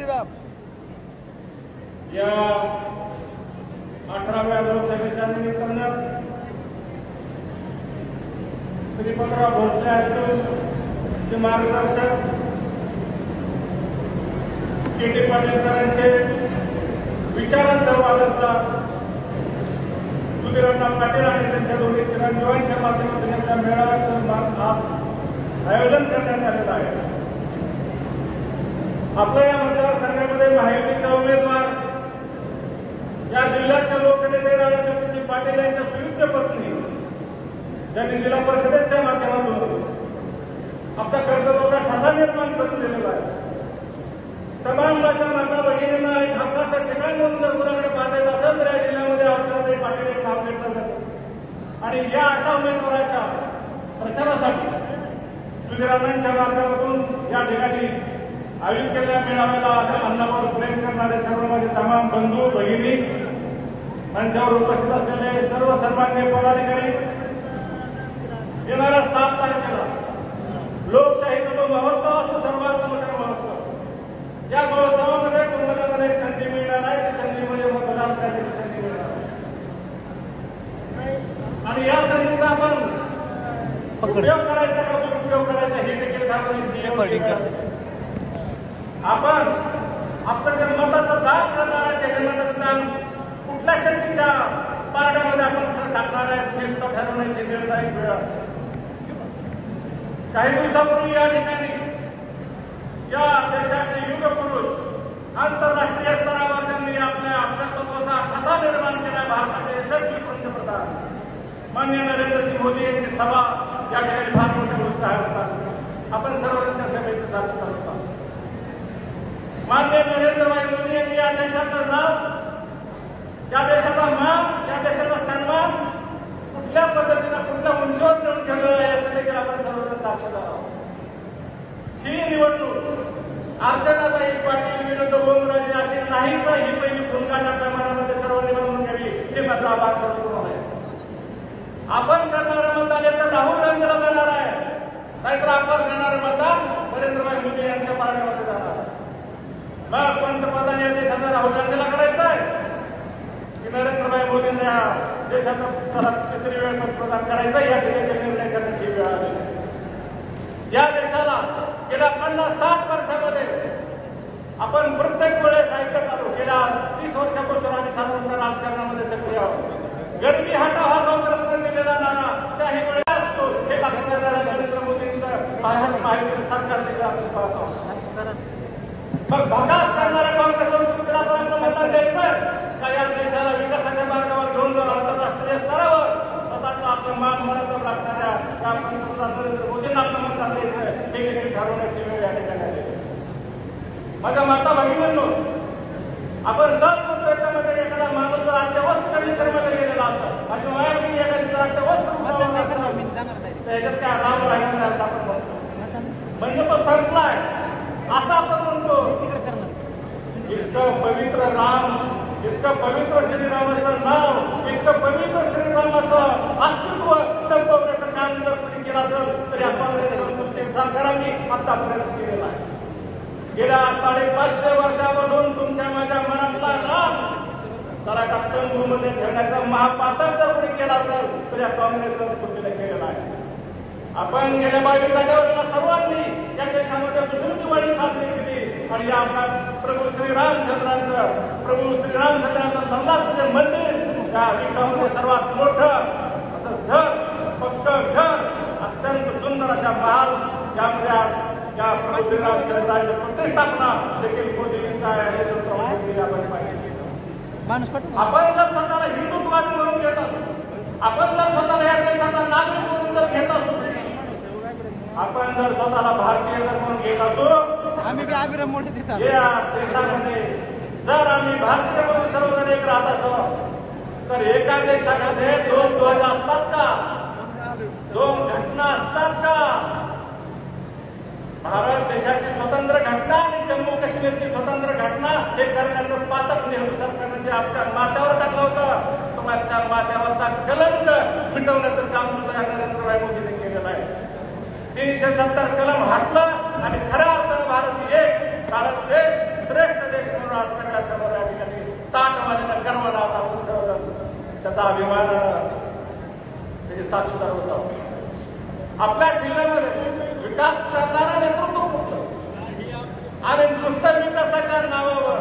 श्रीराम. या 18व्या लोकसभेच्या निमित्तानं श्रीपतराव भोसले हायस्कूलचे मार्गदर्शक के.टी. पाटील सरांचे विचारांचा वारसदार सुधीरअण्णा पाटील आणि त्यांच्या दोन्ही चिरंजीवांच्या माध्यमातून त्यांच्या मेळाव्याचं आयोजन करण्यात आलेलं आहे. आपल्या या मतदारसंघामध्ये महायुतीचा उमेदवार या जिल्ह्याचे लोकनेते राणाजगजितसिंह पाटील यांच्या सुविद्य पत्नी ज्यांनी जिल्हा परिषदेच्या माध्यमातून आपल्या कर्तव्याचा ठसा निर्माण करून दिलेला आहे. तमाम माझ्या माता भगिनींना एक हक्काचं ठिकाण म्हणून जर कुणाकडे पाहता असेल तर या जिल्ह्यामध्ये अर्चनाताई पाटील एक नाव घेतलं जातं आणि या अशा उमेदवाराच्या प्रचारासाठी सुधीरअण्णांच्या माध्यमातून या ठिकाणी आयोजित केलेल्या मेळाव्याला अन्नावर प्रेम करणारे सर्व माझे तमाम बंधू भगिनी, मंचावर उपस्थित असलेले सर्व सन्माननीय पदाधिकारी, येणाऱ्या 7 तारखेला लोकशाहीचा जो महोत्सव असतो सर्वात मोठा महोत्सव, या महोत्सवामध्ये तुम्हाला मला एक संधी मिळणार आहे. ती संधी म्हणजे मतदान करण्याची संधी मिळणार आहे आणि या संधीचा आपण उपयोग करायचा का दुरुपयोग करायचा हे देखील ठरवण्याची आपण आपलं जे मताचं दान करणार आहे त्या मताचं दान कुठल्या शक्तीच्या पारड्यामध्ये आपण टाकणार आहे हे सुद्धा ठरवण्याची निर्णायक वेळ असते. काही दिवसापूर्वी या ठिकाणी या देशाचे युग पुरुष आंतरराष्ट्रीय स्तरावर ज्यांनी आपल्या कर्तृत्वाचा ठसा निर्माण केला भारताचे यशस्वी पंतप्रधान माननीय नरेंद्रजी मोदी यांची सभा या ठिकाणी फार मोठ्या उत्साहात होता. आपण सर्वजण त्या सभेचे साक्षीदार होता. माननीय नरेंद्रभाई मोदी यांनी या देशाचं नाव, या देशाचा मान, या देशाचा सन्मान कुठल्या पद्धतीनं कुठल्या उंचीवर नेऊन ठेवलेला आहे याचं देखील आपण सर्वजण साक्षीदार आहोत. ही निवडणूक अर्चनाताई पाटील विरुद्ध ओमराजे अशी नाहीच ही पहिली भूमिका टाकल्या मनामध्ये सर्वांनी बनवून घ्यावी हे माझं आभार सर्व आहे. आपण करणारं मतदान तर राहुल गांधीला जाणार आहे, नाहीतर आपण करणारं मतदान नरेंद्रभाई मोदी यांच्या पारड्यामध्ये जाणार आहे. मग पंतप्रधान या देशाचा राहुल गांधीला करायचं आहे की नरेंद्रभाई मोदींना या देशाचा सलग 3री वेळ पंतप्रधान करायचा याचे देखील निर्णय करण्याची वेळ आली. या देशाला गेल्या 50-60 वर्षामध्ये आपण प्रत्येक वेळेस ऐकत आलो. गेल्या 30 वर्षापासून आम्ही साधारणतः राजकारणामध्ये सक्रिय आहोत. गरिबी हटाव हा काँग्रेसने दिलेला नारा काही वेळेस असतो हे दाखवणारा नरेंद्र मोदींचं माहिती सरकार देखील आपण पाहतो. मग भकास करणाऱ्या काँग्रेसवर तुमच्याला पण आपलं मतदान द्यायचं का या देशाला विकासाच्या मार्गावर घेऊन जाऊन आंतरराष्ट्रीय स्तरावर स्वतःचं आपलं मान मनात राखणाऱ्या या पंतप्रधान नरेंद्र मोदींना आपलं मतदान द्यायचं हे देखील ठरवण्याची वेळ या ठिकाणी आली. माझ्या माता भगिनींनो, आपण सहज म्हणतो याच्यामध्ये एखादा माणूस जर अत्यवस्थ कंडिशनमध्ये गेलेला असं माझी माया बहिणी एखादी जर अत्यवस्थ त्याच्यात काय राम राहिला नाही असं आपण म्हणतो, म्हणजे तो संपलाय असं आपण म्हणतो. इतकं पवित्र राम, इतकं पवित्र श्रीरामाचं नाव, इतकं पवित्र श्रीरामाचं अस्तित्व संपवण्याचं काम जर कोणी केलं असेल तर या काँग्रेस सरकारांनी आतापर्यंत केलेलं आहे. गेल्या 550 वर्षापासून तुमच्या माझ्या मनातला राम जरा तंबूमध्ये ठेवण्याचा महापातक जर कोणी केला असेल तर या काँग्रेस संस्कृतीने केलेला आहे. आपण गेल्या 22 जानेवारीला सर्वांनी या देशामध्ये दुसरी दिवाळी साजरी केली आणि या आपल्या प्रभू श्रीरामचंद्राचं जन्माचं जे मंदिर या विश्वामध्ये सर्वात मोठं असं घर, फक्त घर, अत्यंत सुंदर अशा महाल यामध्ये या प्रभू श्रीरामचंद्राची प्रतिष्ठापना देखील मोदींचा आहे. आपण जर स्वतःला हिंदुत्ववादी म्हणून घेत असू, आपण जर स्वतःला या देशाचा नागरिक म्हणून जर घेत असू, आपण जर स्वतःला भारतीय जर म्हणून घेत असू, या देशामध्ये जर आम्ही भारतीय म्हणून सर्वजण एक राहत असो तर एका देशामध्ये 2 ध्वज असतात का? 2 घटना असतात का? भारत देशाची स्वतंत्र घटना आणि जम्मू काश्मीरची स्वतंत्र घटना हे करण्याचं पातक नेहरू सरकारने जे आपल्या माथ्यावर टाकलं होतं, तुम्हाला माथ्यावरचा कलंक मिटवण्याचं काम सुद्धा नरेंद्रभाई मोदींनी केलेलं आहे. 370 कलम हटलं आणि खऱ्या अर्थानं भारत देश श्रेष्ठ करून आज सगळ्या समोर या ठिकाणी ताटमानेनं गर्वाला आपण सर्वजण त्याचा अभिमान त्याची साक्षीदार होतो. आपल्या जिल्ह्यामध्ये विकास करणारा नेतृत्व कुठलं आणि नुसतं विकासाच्या नावावर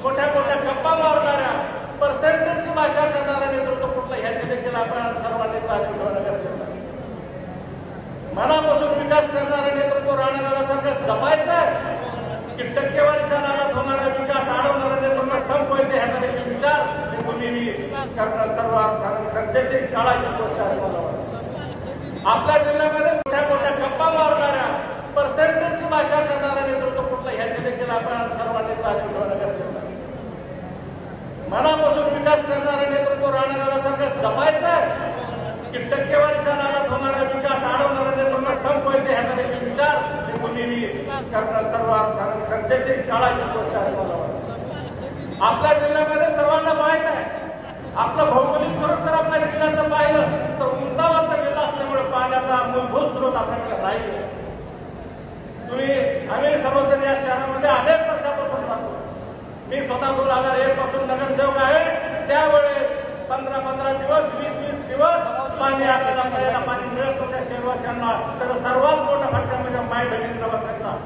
मोठ्या मोठ्या गप्पा मारणाऱ्या पर्सेंटेजची भाषा करणारा नेतृत्व कुठलं ह्याची देखील आपण सर्वांनी जाणीव ठेवणं गरजेचं आहे. मनापासून विकास करणारा नेतृत्व राणादादासारखं जपायचं आहे की टक्केवारीच्या नादात होणारा विकास अडवणारा नेतृत्व संपवायचे ह्याचा देखील विचार कोणी करणं सर्वात गरजेची काळाची गोष्ट असं मला वाटतं. आपल्या जिल्ह्यामध्ये मोठ्या मोठ्या गप्पा मारणाऱ्या पर्सेंटेजची भाषा करणारा नेतृत्व कुठलं ह्याची देखील आपण सर्वांनी जाणीव ठेवणं गरजेचं आहे. मनापासून विकास करणारा नेतृत्व राणादादासारखं जपायचं आहे की टक्केवारीच्या नादात होणारा विकास अडवणारा नेतृत्व संपवायचे ह्याचा देखील विचार कोणी करणं सर्वात गरजेची काळाची गोष्ट असं मला वाटतं. आपल्या जिल्ह्यामध्ये सर्वांना माहीत आहे आपलं भौगोलिक स्वरूप जर आपल्या जिल्ह्याचं पाहिलं तर उंचावरचा जिल्हा असल्यामुळे पाण्याचा मूलभूत स्रोत आपल्याकडे नाही. आम्ही सर्वजण या शहरामध्ये अनेक वर्षापासून राहतो. मी स्वतः 2001 पासून नगरसेवक आहे. त्यावेळेस 15-15 दिवस 20-20 दिवस पाणी असायला आपल्याला पाणी मिळत होत्या शहरवासियांना. त्याचा सर्वात मोठा फटका म्हणजे माय बहिणींना बसायचा.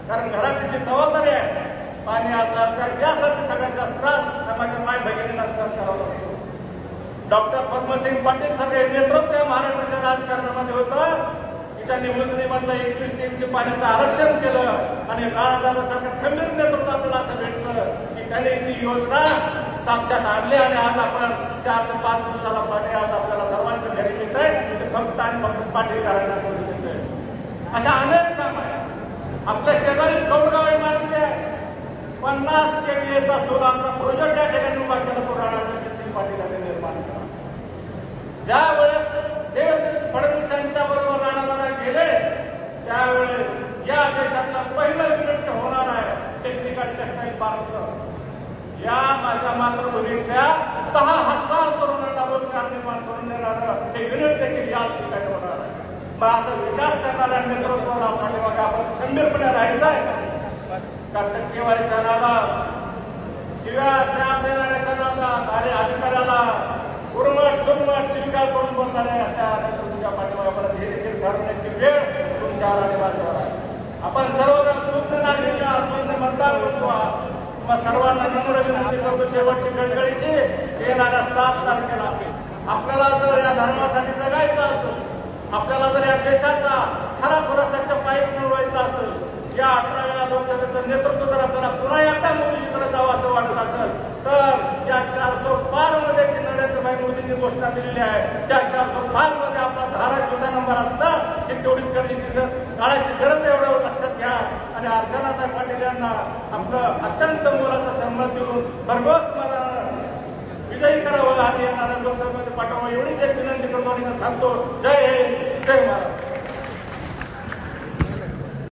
कारण घराची जी जबाबदारी आहे पाणी असायचं यासाठी सगळ्यात जास्त त्रास माझ्या माय बहिणींना सहन करावा लागतो. डॉक्टर पद्मसिंग पाटील सारखे नेतृत्व महाराष्ट्राच्या राजकारणामध्ये होतं की त्यांनी उजनीमधलं 21 टीमचे पाण्याचं आरक्षण केलं आणि राणादादासारखं खंबीर नेतृत्व आपल्याला असं भेटलं की त्यांनी ती योजना साक्षात आणली आणि आज आपण 4 ते 5 दिवसाला पाणी आज आपल्याला सर्वांच्या घरी येत आहे ते फक्त आणि फक्त पाणी करायला येत आहे. अशा अनेक काम आहेत. आपल्या शेजारी कौडगाव हे माणूस आहे 50 KVA सोलारचा प्रोजेक्ट या ठिकाणी उभा केला तो राणादादा सिंग पाटील यांनी निर्माण केला. ज्या वेळेस देवेंद्र फडणवीस यांच्या बरोबर राणादादा गेले त्यावेळेस या देशातलं पहिलं युनिट जे होणार आहे टेक्निकल टेक्सटाईल पार्क या माझ्या मातृभूमीतल्या 10,000 तरुणांना रोजगार निर्माण करून देणारं हे युनिट देखील याच ठिकाणी होणार आहे. मग असं विकास करणाऱ्या नेतृत्वाला आपण खंबीरपणे राहायचं आहे का टक्केवारीच्या नादात शिव्या शाप देणाऱ्याच्या नादात आणि अधिकाऱ्याला उर्मट चुरमट शिविका करून बोलणाऱ्या अशा नेतृत्वाच्या पाठीमागे हे देखील ठरवण्याची वेळ तुमच्यावर आणि माझ्यावर आहे. आपण सर्वजण चुकते नागरिक चुकते मतदार बनतो. मग सर्वांना नम्र विनंती करतो शेवटची कळकळीची येणाऱ्या 7 तारखेला आपल्याला जर या धर्मासाठी जगायचं असेल आपल्याला जर या देशाचा खरा पुरासाच्या पाईप मिळवायचा असेल या 18व्या लोकसभेचं नेतृत्व जर आपल्याला पुन्हा एकदा मोदीजीकडे जावं असं वाटत असेल तर या 400 पार मध्ये जी नरेंद्रभाई मोदींनी घोषणा दिलेली आहे त्या 400 पार मध्ये आपला धाराशिवचा नंबर असला की तेवढीच गरजेची काळाची गरज एवढं लक्षात घ्या आणि अर्चनाताई पाटील यांना आपलं अत्यंत मोलाचा सन्मान देऊन भरघोस विजयी करावं आणि येणाऱ्या लोकसभेमध्ये पाठवावं एवढीच एक विनंती करतो आणि थांबतो. जय हिंद जय महाराष्ट्र.